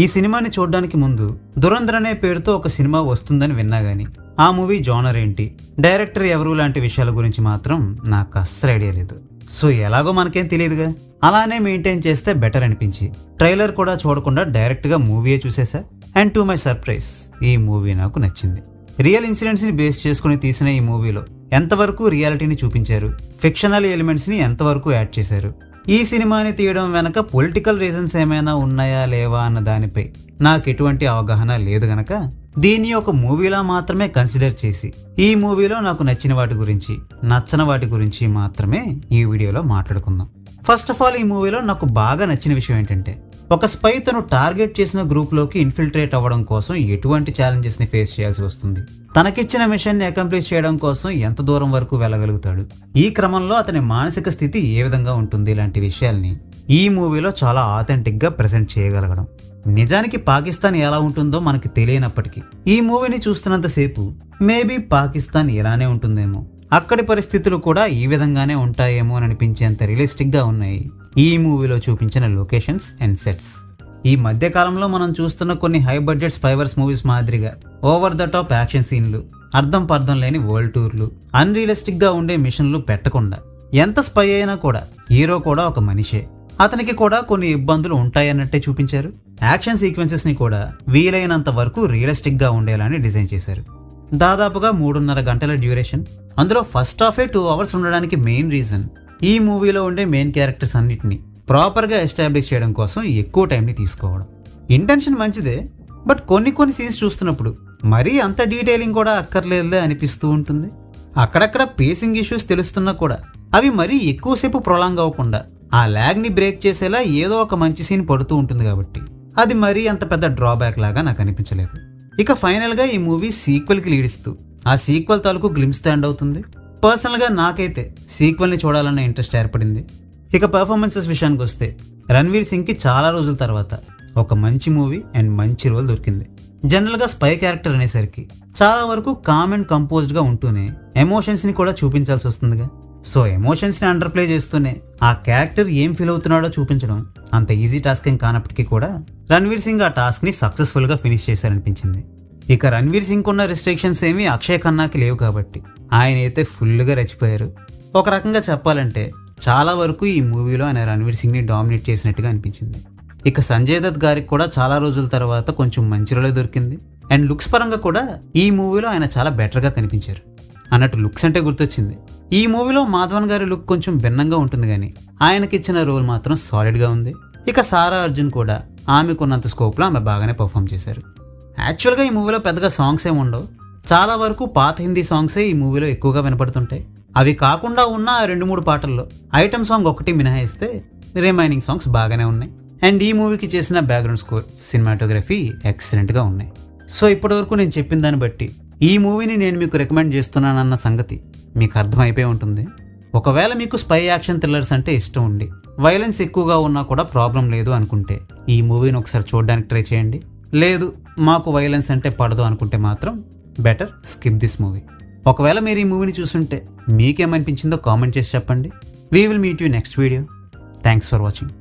ఈ సినిమాని చూడడానికి ముందు దురంధర్ అనే పేరుతో ఒక సినిమా వస్తుందని విన్నా గానీ ఆ మూవీ జోనర్ ఏంటి, డైరెక్టర్ ఎవరు లాంటి విషయాల గురించి మాత్రం నాకు అస్సలు ఐడియా లేదు. సో ఎలాగో మనకేం తెలియదుగా, అలానే మెయింటైన్ చేస్తే బెటర్ అనిపించి ట్రైలర్ కూడా చూడకుండా డైరెక్ట్గా మూవీయే చూసేసా. అండ్ టు మై సర్ప్రైజ్ ఈ మూవీ నాకు నచ్చింది. రియల్ ఇన్సిడెంట్స్ని బేస్ చేసుకుని తీసిన ఈ మూవీలో ఎంతవరకు రియాలిటీని చూపించారు, ఫిక్షనల్ ఎలిమెంట్స్ని ఎంతవరకు యాడ్ చేశారు, ఈ సినిమాని తీయడం వెనక పొలిటికల్ రీజన్స్ ఏమైనా ఉన్నాయా లేవా అన్న దానిపై నాకు ఎటువంటి అవగాహన లేదు గనక దీన్ని ఒక మూవీలా మాత్రమే కన్సిడర్ చేసి ఈ మూవీలో నాకు నచ్చిన వాటి గురించి, నచ్చని వాటి గురించి మాత్రమే ఈ వీడియోలో మాట్లాడుకుందాం. ఫస్ట్ ఆఫ్ ఆల్, ఈ మూవీలో నాకు బాగా నచ్చిన విషయం ఏంటంటే, ఒక స్పై తను టార్గెట్ చేసిన గ్రూప్లోకి ఇన్ఫిల్ట్రేట్ అవ్వడం కోసం ఎటువంటి ఛాలెంజెస్ని ఫేస్ చేయాల్సి వస్తుంది, తనకిచ్చిన మిషన్ని అకంప్లీట్ చేయడం కోసం ఎంత దూరం వరకు వెళ్ళగలుగుతాడు, ఈ క్రమంలో అతని మానసిక స్థితి ఏ విధంగా ఉంటుంది, ఇలాంటి విషయాల్ని ఈ మూవీలో చాలా ఆథెంటిక్గా ప్రెజెంట్ చేయగలగడం. నిజానికి పాకిస్తాన్ ఎలా ఉంటుందో మనకి తెలియనప్పటికీ ఈ మూవీని చూస్తున్నంతసేపు మేబీ పాకిస్తాన్ ఇలానే ఉంటుందేమో, అక్కడి పరిస్థితులు కూడా ఈ విధంగానే ఉంటాయేమో అని అనిపించేంత రియలిస్టిక్గా ఉన్నాయి ఈ మూవీలో చూపించిన లొకేషన్స్ అండ్ సెట్స్. ఈ మధ్య కాలంలో మనం చూస్తున్న కొన్ని హై బడ్జెట్ స్పైవర్స్ మూవీస్ మాదిరిగా ఓవర్ ద టాప్ యాక్షన్ సీన్లు, అర్థం పర్థం లేని వరల్డ్ టూర్లు, అన్రియలిస్టిక్గా ఉండే మిషన్లు పెట్టకుండా ఎంత స్పై అయినా కూడా హీరో కూడా ఒక మనిషే, అతనికి కూడా కొన్ని ఇబ్బందులు ఉంటాయన్నట్టే చూపించారు. యాక్షన్ సీక్వెన్సెస్ని కూడా వీలైనంత వరకు రియలిస్టిక్గా ఉండేలానే డిజైన్ చేశారు. దాదాపుగా 3.5 గంటల డ్యూరేషన్, అందులో ఫస్ట్ హాఫే 2 hours ఉండడానికి మెయిన్ రీజన్ ఈ మూవీలో ఉండే మెయిన్ క్యారెక్టర్స్ అన్నిటిని ప్రాపర్గా ఎస్టాబ్లిష్ చేయడం కోసం ఎక్కువ టైంని తీసుకోవడం. ఇంటెన్షన్ మంచిదే, బట్ కొన్ని సీన్స్ చూస్తున్నప్పుడు మరీ అంత డీటెయిలింగ్ కూడా అక్కర్లేదులే అనిపిస్తూ ఉంటుంది. అక్కడక్కడ పేసింగ్ ఇష్యూస్ తెలుస్తున్నా కూడా అవి మరీ ఎక్కువసేపు ప్రొలాంగ్ అవ్వకుండా ఆ ల్యాగ్ని బ్రేక్ చేసేలా ఏదో ఒక మంచి సీన్ పడుతూ ఉంటుంది కాబట్టి అది మరీ అంత పెద్ద డ్రాబ్యాక్ లాగా నాకు అనిపించలేదు. ఇక ఫైనల్గా ఈ మూవీ సీక్వెల్కి లీడ్ ఇస్తూ ఆ సీక్వెల్ తాలూకు గ్లిమ్స్ స్టాండ్ అవుతుంది. పర్సనల్గా నాకైతే సీక్వెల్ని చూడాలన్న ఇంట్రెస్ట్ ఏర్పడింది. ఇక పర్ఫార్మెన్సెస్ విషయానికి వస్తే రణ్వీర్ సింగ్కి చాలా రోజుల తర్వాత ఒక మంచి మూవీ అండ్ మంచి రోల్ దొరికింది. జనరల్గా స్పై క్యారెక్టర్ అనేసరికి చాలా వరకు కామ్ అండ్ కంపోజ్డ్గా ఉంటూనే ఎమోషన్స్ని కూడా చూపించాల్సి వస్తుందిగా. సో ఎమోషన్స్ని అండర్ ప్లే చేస్తూనే ఆ క్యారెక్టర్ ఏం ఫీల్ అవుతున్నాడో చూపించడం అంత ఈజీ టాస్క్ ఏం కానప్పటికీ కూడా రణ్వీర్ సింగ్ ఆ టాస్క్ని సక్సెస్ఫుల్గా ఫినిష్ చేశారనిపించింది. ఇక రణ్వీర్ సింగ్ ఉన్న రిస్ట్రిక్షన్స్ ఏమీ అక్షయ్ ఖన్నాకి లేవు కాబట్టి ఆయన అయితే ఫుల్గా రెచ్చిపోయారు. ఒక రకంగా చెప్పాలంటే చాలా వరకు ఈ మూవీలో ఆయన రణ్వీర్ సింగ్ని డామినేట్ చేసినట్టుగా అనిపించింది. ఇక సంజయ్ దత్ గారికి కూడా చాలా రోజుల తర్వాత కొంచెం మంచి రోలే దొరికింది. అండ్ లుక్స్ పరంగా కూడా ఈ మూవీలో ఆయన చాలా బెటర్గా కనిపించారు. అన్నట్టు లుక్స్ అంటే గుర్తొచ్చింది, ఈ మూవీలో మాధవన్ గారి లుక్ కొంచెం భిన్నంగా ఉంటుంది కానీ ఆయనకిచ్చిన రోల్ మాత్రం సాలిడ్గా ఉంది. ఇక సారా అర్జున్ కూడా ఆమెకున్నంత స్కోప్లో ఆమె బాగానే పర్ఫామ్ చేశారు. యాక్చువల్గా ఈ మూవీలో పెద్దగా సాంగ్స్ ఏమి ఉండవు, చాలా వరకు పాత హిందీ సాంగ్సే ఈ మూవీలో ఎక్కువగా వినపడుతుంటాయి. అవి కాకుండా ఉన్న 2-3 పాటల్లో ఐటమ్ సాంగ్ ఒకటి మినహాయిస్తే రిమైనింగ్ సాంగ్స్ బాగానే ఉన్నాయి. అండ్ ఈ మూవీకి చేసిన బ్యాక్గ్రౌండ్ స్కోర్, సినిమాటోగ్రఫీ ఎక్సలెంట్గా ఉన్నాయి. సో ఇప్పటివరకు నేను చెప్పిన దాన్ని బట్టి ఈ మూవీని నేను మీకు రికమెండ్ చేస్తున్నానన్న సంగతి మీకు అర్థమైపోయి ఉంటుంది. ఒకవేళ మీకు స్పై యాక్షన్ థ్రిల్లర్స్ అంటే ఇష్టం ఉండి వైలెన్స్ ఎక్కువగా ఉన్నా కూడా ప్రాబ్లం లేదు అనుకుంటే ఈ మూవీని ఒకసారి చూడడానికి ట్రై చేయండి. లేదు మాకు వైలెన్స్ అంటే పడదు అనుకుంటే మాత్రం బెటర్ స్కిప్ దిస్ మూవీ. ఒకవేళ మీరు ఈ మూవీని చూస్తుంటే మీకేమనిపించిందో కామెంట్ చేసి చెప్పండి. We will meet you next video. Thanks for watching.